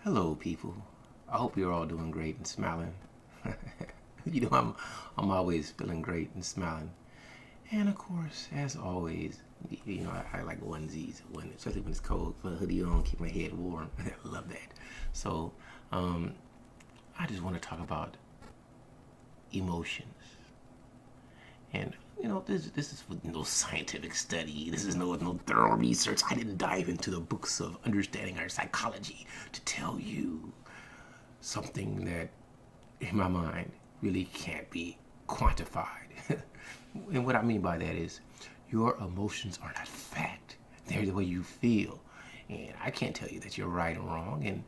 Hello, people. I hope you're all doing great and smiling. I'm always feeling great and smiling. And of course, as always, I like onesies, especially when it's cold. Put a hoodie on, keep my head warm. I love that. So, I just want to talk about emotions. And this is no scientific study. This is no thorough research. I didn't dive into the books of understanding our psychology to tell you something that, in my mind, really can't be quantified. And what I mean by that is, your emotions are not fact. They're the way you feel. And I can't tell you that you're right or wrong. And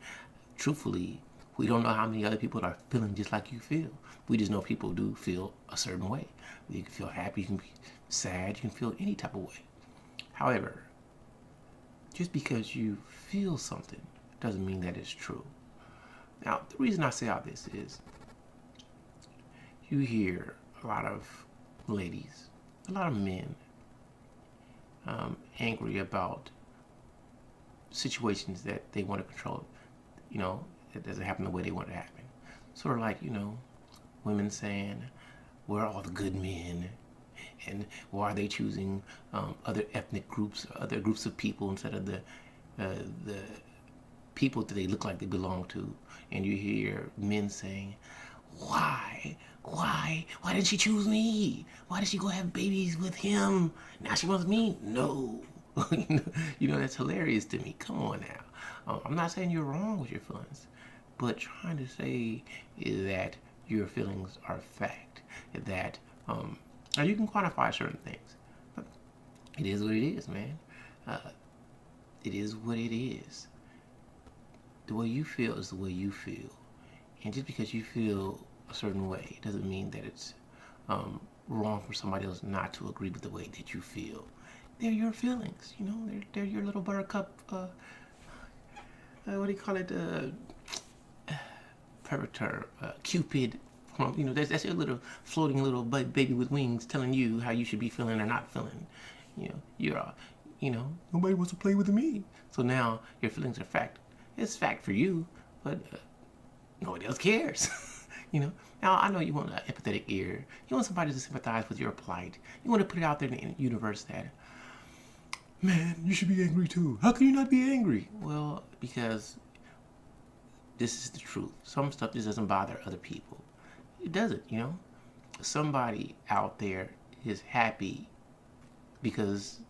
truthfully, we don't know how many other people are feeling just like you feel. We just know people do feel a certain way. You can feel happy, you can be sad, you can feel any type of way. However, just because you feel something doesn't mean that it's true. Now, the reason I say all this is you hear a lot of ladies, a lot of men angry about situations that they want to control. It doesn't happen the way they want it to happen. Sort of like, women saying, where are all the good men? And why are they choosing other ethnic groups, or other groups of people instead of the people that they look like they belong to? And you hear men saying, why did she choose me? Why did she go have babies with him? Now she wants me? No. That's hilarious to me. Come on now. I'm not saying you're wrong with your feelings, but trying to say that your feelings are fact, that now you can quantify certain things, but it is what it is, man. It is what it is. The way you feel is the way you feel, and just because you feel a certain way doesn't mean that it's wrong for somebody else not to agree with the way that you feel. They're your feelings, they're your little buttercup, what do you call it, predator, Cupid. That's your little floating little baby with wings telling you how you should be feeling or not feeling. Nobody wants to play with me. So now your feelings are fact. It's fact for you, but nobody else cares. Now I know you want an empathetic ear. You want somebody to sympathize with your plight. You want to put it out there in the universe that, man, you should be angry too. How can you not be angry? Well, because this is the truth. Some stuff just doesn't bother other people. It doesn't, Somebody out there is happy because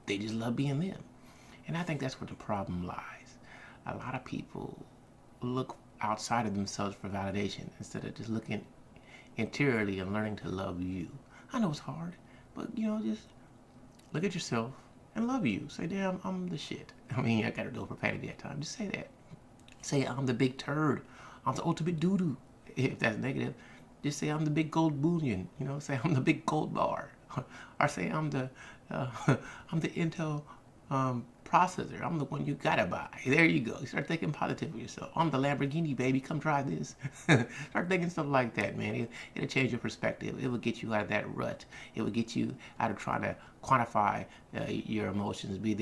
they just love being them. And I think that's where the problem lies. A lot of people look outside of themselves for validation instead of just looking interiorly and learning to love you. I know it's hard, but just look at yourself and love you. Say, damn, I'm the shit. I mean, I got to go for profanity at times. Just say that. Say, I'm the big turd. I'm the ultimate doo-doo. If that's negative, just say I'm the big gold bullion. Say I'm the big gold bar. Or say I'm the Intel processor. I'm the one you gotta buy. There you go. You start thinking positive of yourself. I'm the Lamborghini, baby. Come try this. Start thinking stuff like that, man. It'll change your perspective. It will get you out of that rut. It will get you out of trying to quantify your emotions, be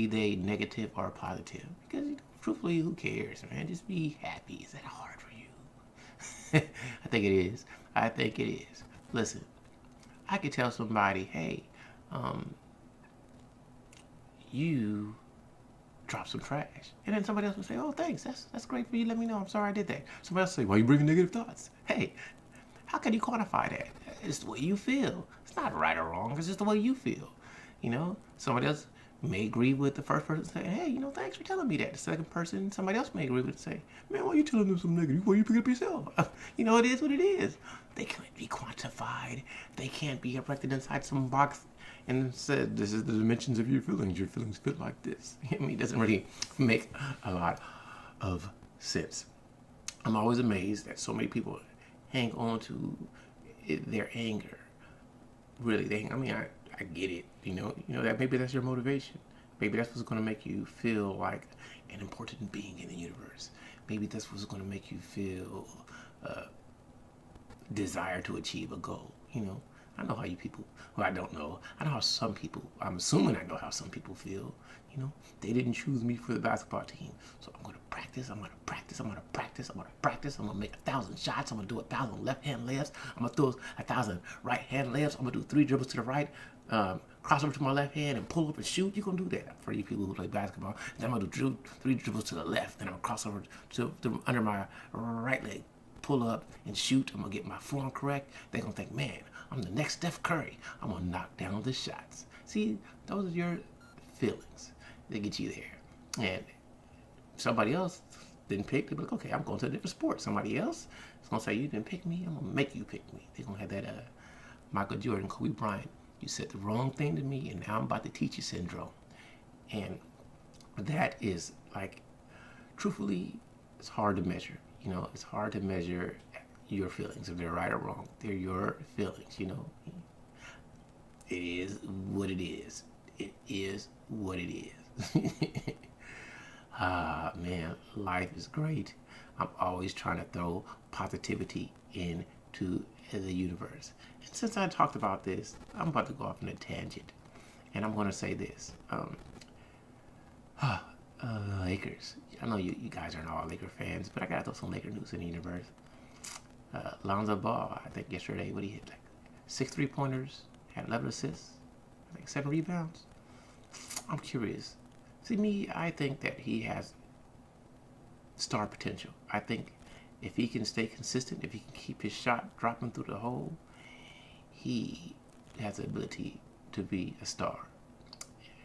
they negative or positive. Because truthfully, who cares, man? Just be happy. Is that hard for you? I think it is. I think it is. Listen, I could tell somebody, hey, you drop some trash. And then somebody else would say, oh, thanks. That's great for you. Let me know. I'm sorry I did that. Somebody else would say, why are you bringing negative thoughts? Hey, how can you quantify that? It's the way you feel. It's not right or wrong. It's just the way you feel. Somebody else may agree with the first person saying, hey, thanks for telling me that. The second person, somebody else may agree with it and say, man, why are you telling them something negative? Why are you picking up yourself? It is what it is. They can't be quantified. They can't be erected inside some box and said, this is the dimensions of your feelings. Your feelings feel like this. It doesn't really make a lot of sense. I'm always amazed that so many people hang on to their anger. Really, I get it. That maybe that's your motivation. Maybe that's what's going to make you feel like an important being in the universe. Maybe that's what's going to make you feel desire to achieve a goal. I know how you people, well, I don't know. I know how some people, I'm assuming I know how some people feel. They didn't choose me for the basketball team, so I'm going to practice practice. I'm gonna practice. I'm gonna practice. I'm gonna practice. I'm gonna make 1,000 shots. I'm gonna do 1,000 left-hand layups. I'm gonna throw 1,000 right-hand layups. I'm gonna do 3 dribbles to the right, cross over to my left hand and pull up and shoot. You're gonna do that for you people who play basketball. Then I'm gonna do 3 dribbles to the left. Then I'm gonna cross over to under my right leg, pull up and shoot. I'm gonna get my form correct. They're gonna think, man, I'm the next Steph Curry. I'm gonna knock down the shots. See, those are your feelings that get you there. And somebody else didn't pick, they'll be like, okay, I'm going to a different sport. Somebody else is going to say, you didn't pick me, I'm going to make you pick me. They're going to have that Michael Jordan, Kobe Bryant, you said the wrong thing to me, and now I'm about to teach you syndrome. And that is, like, truthfully, it's hard to measure. You know, it's hard to measure your feelings, if they're right or wrong. They're your feelings, you know. It is what it is. It is what it is. Man, life is great. I'm always trying to throw positivity into the universe. And since I talked about this, I'm about to go off on a tangent. And I'm going to say this. Lakers. I know you guys aren't all Laker fans, but I got to throw some Laker news in the universe. Lonzo Ball, I think yesterday, what he hit, like 6 3-pointers, had 11 assists, I think 7 rebounds. I'm curious. See, me, I think that he has star potential. I think if he can stay consistent, if he can keep his shot dropping through the hole, he has the ability to be a star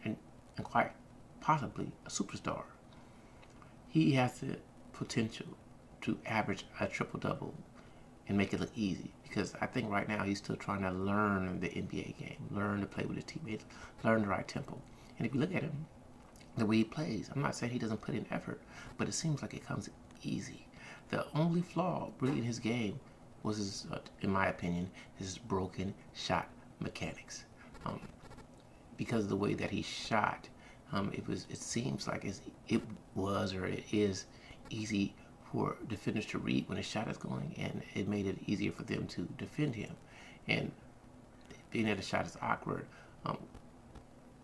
and quite possibly a superstar. He has the potential to average a triple-double and make it look easy, because I think right now he's still trying to learn the NBA game, learn to play with his teammates, learn the right tempo. And if you look at him, the way he plays, I'm not saying he doesn't put in effort, but it seems like it comes easy. The only flaw really in his game was his, in my opinion, his broken shot mechanics. Because of the way that he shot, it seems like it was or it is easy for defenders to read when his shot is going, and it made it easier for them to defend him. And being that a shot is awkward,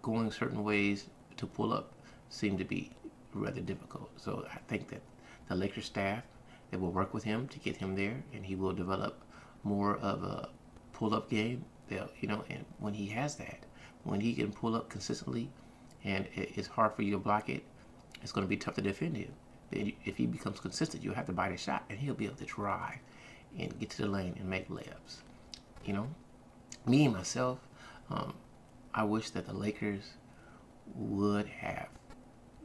going certain ways to pull up seemed to be rather difficult. So I think that the Lakers staff, they will work with him to get him there, and he will develop more of a pull-up game. They'll, you know, and when he has that, when he can pull up consistently, and it's hard for you to block it, it's going to be tough to defend him. If he becomes consistent, you'll have to bite a shot, and he'll be able to drive and get to the lane and make layups. You know, me myself, I wish that the Lakers would have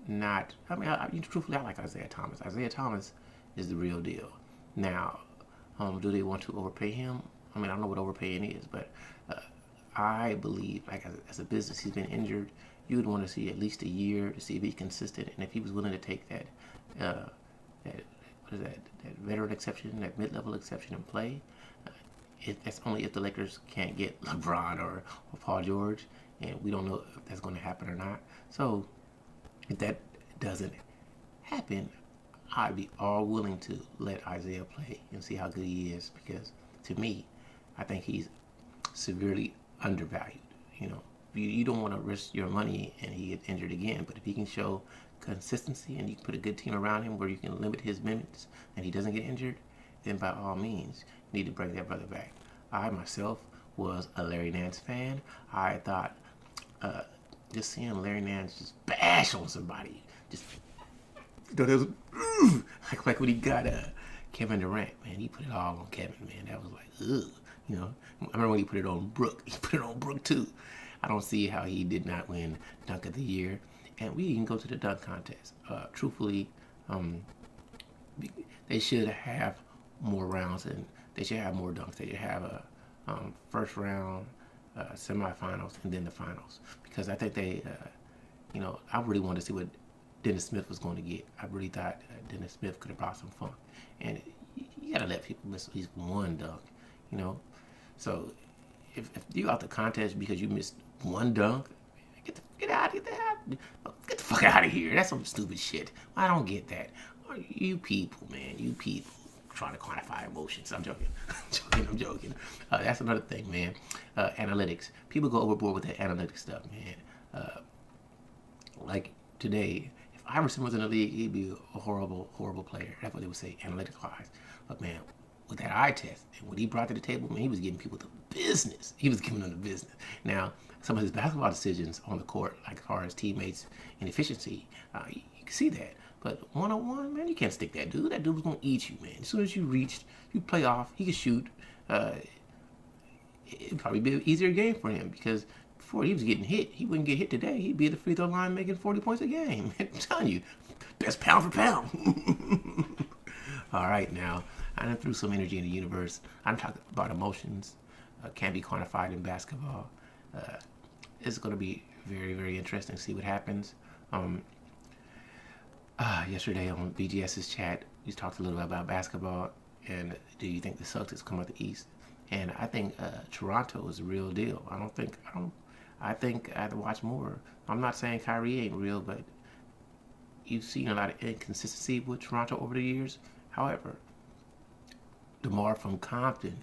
not. I mean, truthfully, I like Isaiah Thomas. Isaiah Thomas is the real deal. Now, do they want to overpay him? I mean, I don't know what overpaying is, but I believe, like as a business, he's been injured. You would want to see at least a year to see if he's consistent, and if he was willing to take that veteran exception, that mid-level exception and play. That's only if the Lakers can't get LeBron or Paul George, and we don't know if that's going to happen or not. So if that doesn't happen, I'd be all willing to let Isaiah play and see how good he is, because to me, I think he's severely undervalued. You know, you don't want to risk your money and he gets injured again, but if he can show consistency and you can put a good team around him where you can limit his minutes and he doesn't get injured, then by all means, you need to bring that brother back. I myself was a Larry Nance fan. I thought just seeing Larry Nance just bash on somebody, just like when he got Kevin Durant, man, he put it all on Kevin, man. That was like, ugh, you know. I remember when he put it on Brooke. He put it on Brooke too. I don't see how he did not win Dunk of the Year. And we didn't go to the dunk contest. Truthfully, they should have more rounds, and they should have more dunks. They should have a first round, semifinals, and then the finals. Because I think they, you know, I really wanted to see what Dennis Smith was going to get. I really thought Dennis Smith could have brought some fun. And you gotta let people miss at least one dunk, you know. So if you out the contest because you missed one dunk, get the fuck out of here. That's some stupid shit. I don't get that. You people, man, you people trying to quantify emotions. I'm joking. I'm joking. That's another thing, man. Analytics. People go overboard with that analytics stuff, man. Like today, if Iverson was in the league, he'd be a horrible, horrible player. That's what they would say, analytics-wise. But man, with that eye test and what he brought to the table, man, he was giving people the business. He was giving them the business. Now, some of his basketball decisions on the court, like as far as teammates and efficiency, you can see that. But one-on-one, man, you can't stick that dude. That dude was gonna eat you, man. As soon as you reached, you play off, he could shoot. It'd probably be an easier game for him because before he was getting hit, he wouldn't get hit today. He'd be at the free throw line making 40 points a game. I'm telling you, best pound for pound. All right, now, I done threw some energy in the universe. I'm talking about emotions. Can't be quantified in basketball. It's going to be very, very interesting to see what happens. Yesterday on BGS's chat, we talked a little bit about basketball. And do you think the Celtics come out the East? And I think Toronto is a real deal. I think I have to watch more. I'm not saying Kyrie ain't real, but you've seen a lot of inconsistency with Toronto over the years. However, DeMar from Compton,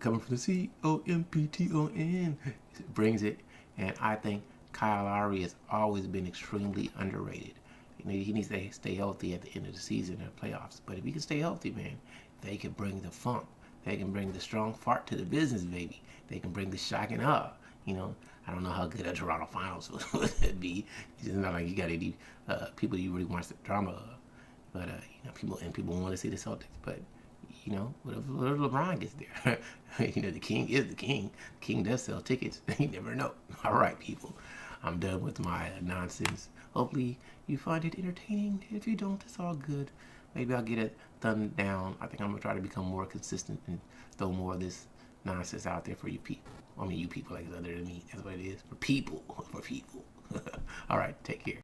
coming from the COMPTON, brings it. And I think Kyle Lowry has always been extremely underrated. He needs to stay healthy at the end of the season and playoffs. But if he can stay healthy, man, they can bring the funk. They can bring the strong fart to the business, baby. They can bring the shock and awe. I don't know how good a Toronto Finals would be. It's not like you got any people you really watch the drama of. But people want to see the Celtics. But what if LeBron gets there? The king is the king. The king does sell tickets. You never know. All right, people. I'm done with my nonsense. Hopefully you find it entertaining. If you don't, it's all good. Maybe I'll get it done down. I think I'm going to try to become more consistent and throw more of this nonsense out there for you people. I mean, you people like it's other than me. That's what it is. For people. For people. All right, take care.